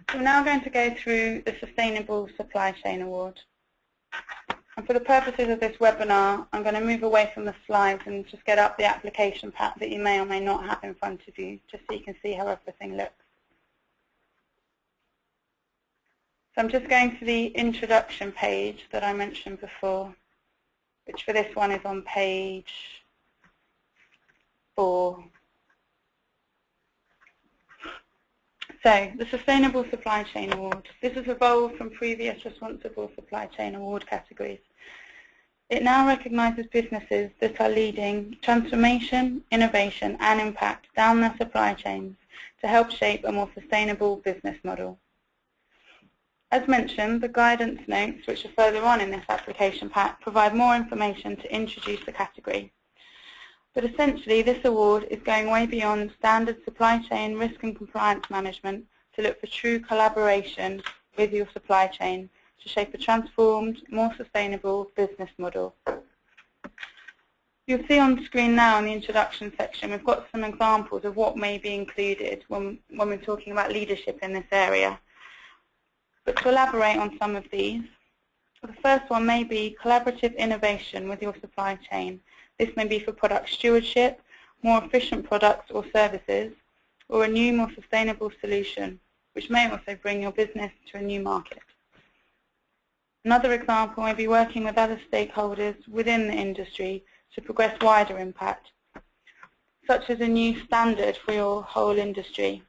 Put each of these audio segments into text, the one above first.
So we're now going to go through the Sustainable Supply Chain Award. And for the purposes of this webinar, I'm going to move away from the slides and just get up the application pack that you may or may not have in front of you, just so you can see how everything looks. So I'm just going to the introduction page that I mentioned before, which for this one is on page 4. So, the Sustainable Supply Chain Award. This has evolved from previous Responsible Supply Chain Award categories. It now recognises businesses that are leading transformation, innovation and impact down their supply chains to help shape a more sustainable business model. As mentioned, the guidance notes, which are further on in this application pack, provide more information to introduce the category. But essentially, this award is going way beyond standard supply chain risk and compliance management to look for true collaboration with your supply chain to shape a transformed, more sustainable business model. You'll see on screen now in the introduction section, we've got some examples of what may be included when we're talking about leadership in this area. But to elaborate on some of these, the first one may be collaborative innovation with your supply chain. This may be for product stewardship, more efficient products or services, or a new, more sustainable solution, which may also bring your business to a new market. Another example may be working with other stakeholders within the industry to progress wider impact, such as a new standard for your whole industry.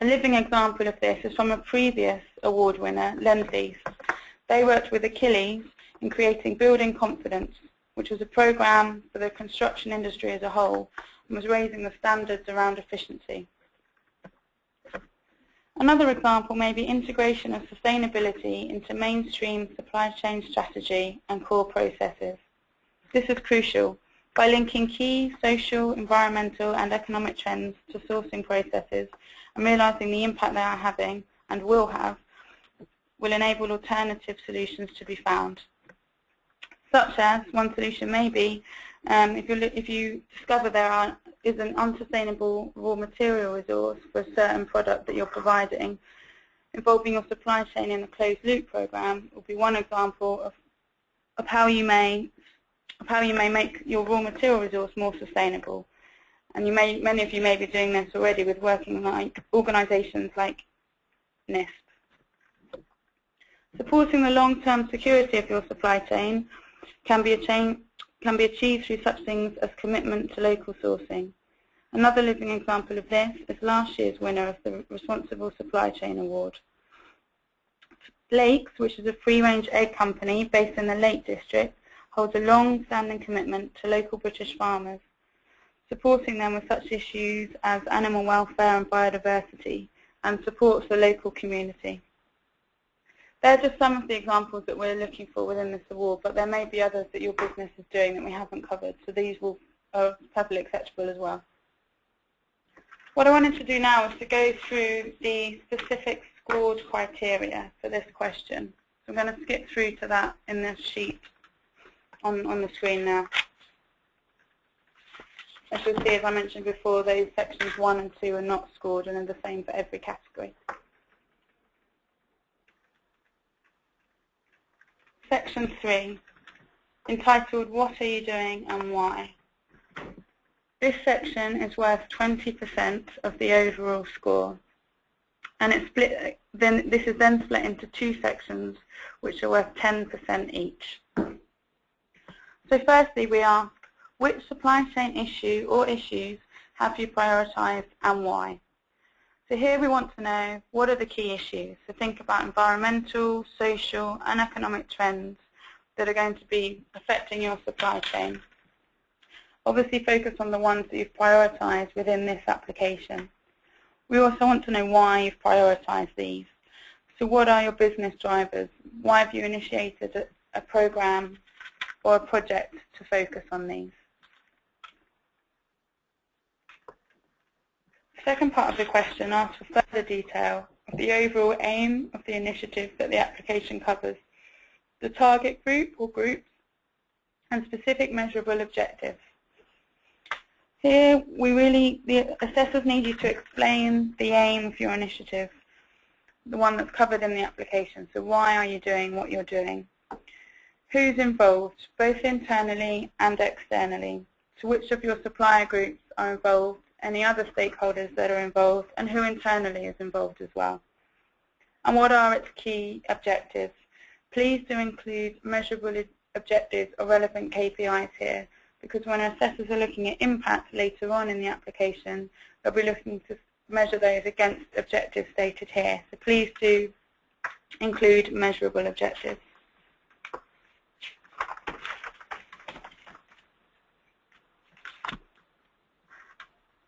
A living example of this is from a previous award winner, Lendlease. They worked with Achilles in creating Building Confidence, which was a program for the construction industry as a whole and was raising the standards around efficiency. Another example may be integration of sustainability into mainstream supply chain strategy and core processes. This is crucial. By linking key social, environmental and economic trends to sourcing processes and realizing the impact they are having and will have, will enable alternative solutions to be found. Such as, one solution may be, if you discover there is an unsustainable raw material resource for a certain product that you're providing, involving your supply chain in the closed loop program will be one example of how you may make your raw material resource more sustainable. And many of you may be doing this already with working like organisations like NIST. Supporting the long-term security of your supply chain can be achieved through such things as commitment to local sourcing. Another living example of this is last year's winner of the Responsible Supply Chain Award. Lakes, which is a free-range egg company based in the Lake District, holds a long-standing commitment to local British farmers, supporting them with such issues as animal welfare and biodiversity, and supports the local community. They're just some of the examples that we're looking for within this award, but there may be others that your business is doing that we haven't covered, so these are perfectly acceptable as well. What I wanted to do now is to go through the specific scored criteria for this question. So I'm going to skip through to that in this sheet on the screen now. As you'll see, as I mentioned before, those sections 1 and 2 are not scored and are the same for every category. Section 3, entitled What Are You Doing and Why? This section is worth 20% of the overall score, and this is then split into 2 sections which are worth 10% each. So firstly we ask, which supply chain issue or issues have you prioritised and why? So here we want to know what are the key issues. So think about environmental, social and economic trends that are going to be affecting your supply chain. Obviously focus on the ones that you've prioritised within this application. We also want to know why you've prioritised these. So what are your business drivers? Why have you initiated a program or a project to focus on these? The second part of the question asks for further detail of the overall aim of the initiative that the application covers, the target group or groups, and specific measurable objectives. Here, the assessors need you to explain the aim of your initiative. the one that's covered in the application. So why are you doing what you're doing? Who's involved, both internally and externally? So which of your supplier groups are involved, any other stakeholders that are involved, and who internally is involved as well? And what are its key objectives? Please do include measurable objectives or relevant KPIs here, because when assessors are looking at impact later on in the application, they'll be looking to measure those against objectives stated here. So please do include measurable objectives.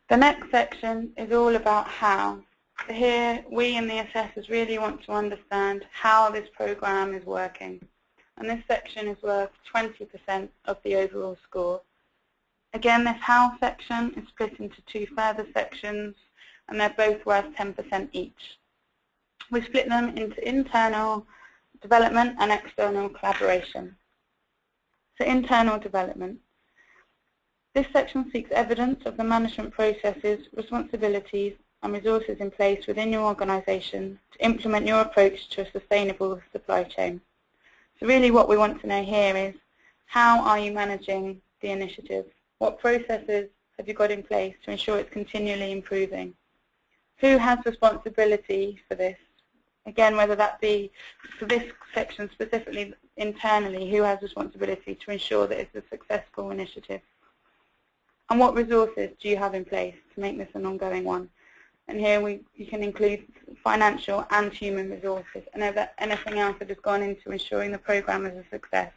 The next section is all about how. So here, we and the assessors really want to understand how this program is working. And this section is worth 20% of the overall score. Again, this how section is split into two further sections, and they're both worth 10% each. We split them into internal development and external collaboration. So internal development. This section seeks evidence of the management processes, responsibilities and resources in place within your organisation to implement your approach to a sustainable supply chain. So really what we want to know here is, how are you managing the initiative? What processes have you got in place to ensure it's continually improving? Who has responsibility for this? Again, whether that be for this section specifically internally, who has responsibility to ensure that it's a successful initiative? And what resources do you have in place to make this an ongoing one? And here you can include financial and human resources, and anything else that has gone into ensuring the program is a success.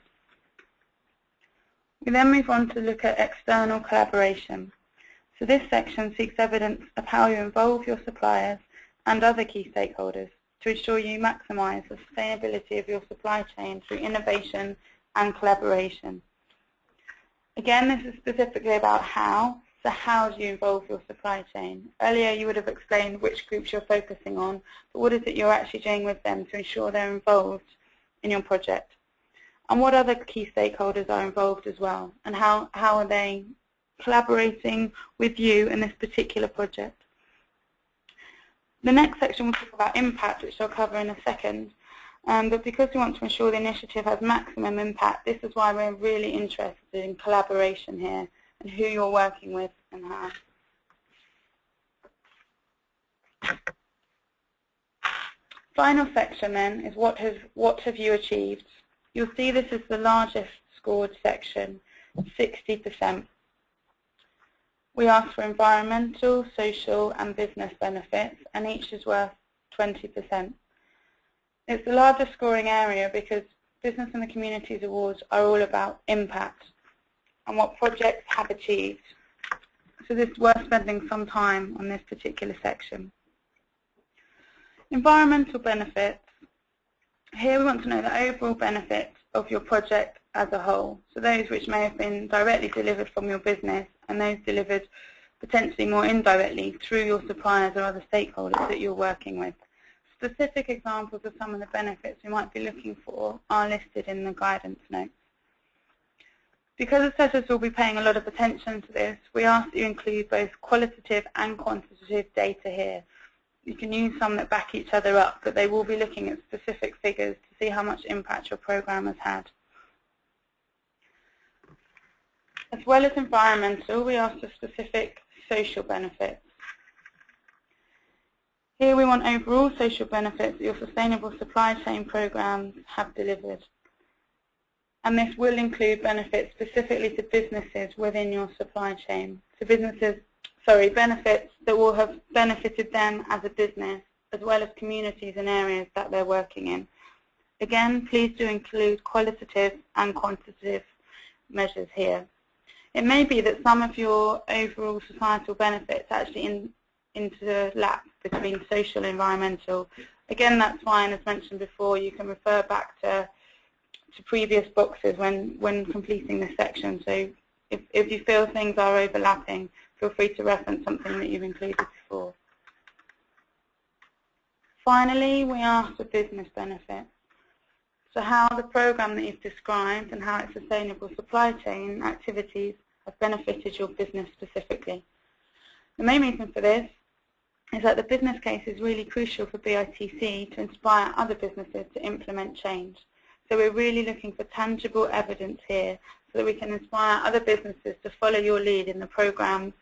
We then move on to look at external collaboration. So this section seeks evidence of how you involve your suppliers and other key stakeholders to ensure you maximise the sustainability of your supply chain through innovation and collaboration. Again, this is specifically about how. So how do you involve your supply chain? Earlier you would have explained which groups you're focusing on, but what is it you're actually doing with them to ensure they're involved in your project? And what other key stakeholders are involved as well? And how are they collaborating with you in this particular project? The next section will talk about impact, which I'll cover in a second. But because we want to ensure the initiative has maximum impact, this is why we're really interested in collaboration here and who you're working with and how. Final section then is what have you achieved? You'll see this is the largest scored section, 60%. We ask for environmental, social and business benefits, and each is worth 20%. It's the largest scoring area because Business and the Communities Awards are all about impact and what projects have achieved. So it's worth spending some time on this particular section. Environmental benefits. Here we want to know the overall benefits of your project as a whole. So those which may have been directly delivered from your business and those delivered potentially more indirectly through your suppliers or other stakeholders that you're working with. Specific examples of some of the benefits we might be looking for are listed in the guidance notes. Because assessors will be paying a lot of attention to this, we ask that you include both qualitative and quantitative data here. You can use some that back each other up, but they will be looking at specific figures to see how much impact your program has had. As well as environmental, we ask for specific social benefits. Here we want overall social benefits that your sustainable supply chain programs have delivered. And this will include benefits specifically to businesses within your supply chain. So benefits that will have benefited them as a business, as well as communities and areas that they're working in. Again, please do include qualitative and quantitative measures here. It may be that some of your overall societal benefits actually interlap between social and environmental. Again, that's fine. As mentioned before, you can refer back to previous boxes when completing this section. So if you feel things are overlapping, feel free to reference something that you've included before. Finally, we ask for business benefits. So how the program that you've described and how its sustainable supply chain activities have benefited your business specifically. The main reason for this is that the business case is really crucial for BITC to inspire other businesses to implement change. So we're really looking for tangible evidence here so that we can inspire other businesses to follow your lead in the programs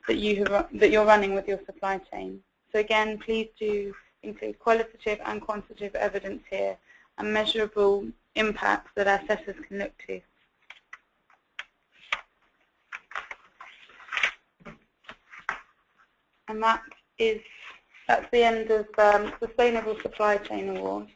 that you're running with your supply chain. So again, please do include qualitative and quantitative evidence here and measurable impacts that our assessors can look to. And that's the end of Sustainable Supply Chain Award.